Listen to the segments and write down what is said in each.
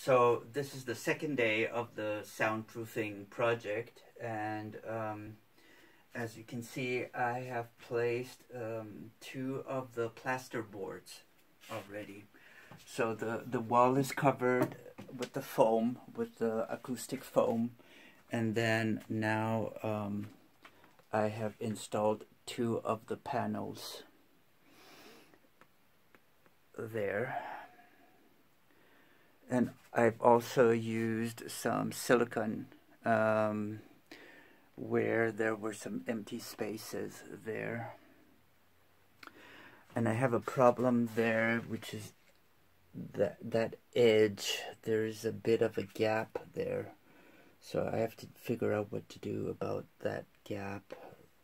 So this is the second day of the soundproofing project, and as you can see, I have placed two of the plaster boards already. So the wall is covered with the foam, with the acoustic foam, and then now I have installed two of the panels there. And I've also used some silicone where there were some empty spaces there. And I have a problem there, which is that edge. There's a bit of a gap there. So I have to figure out what to do about that gap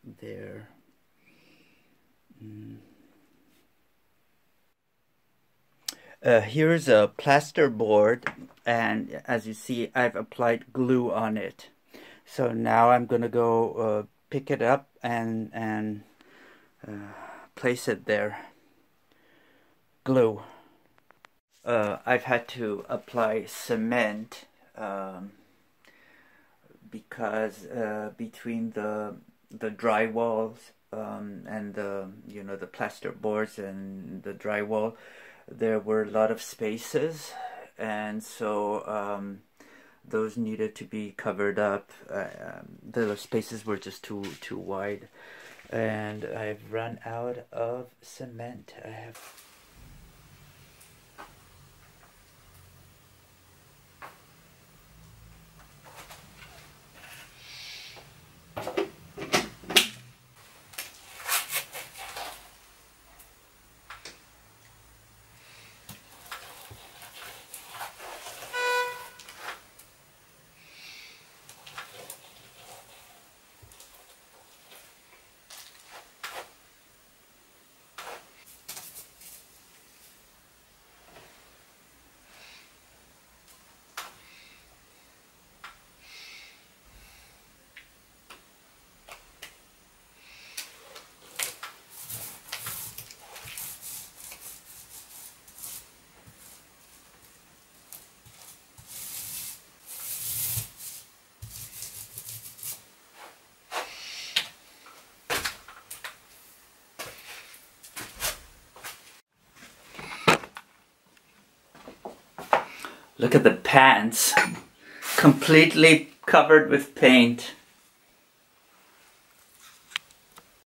there. Here's a plaster board, and as you see, I've applied glue on it. So now I'm gonna go pick it up and place it there. Glue. I've had to apply cement because between the drywalls and the plaster boards and the drywall, there were a lot of spaces, and so those needed to be covered up. The spaces were just too wide, and I've run out of cement. I have Look at the pants, completely covered with paint.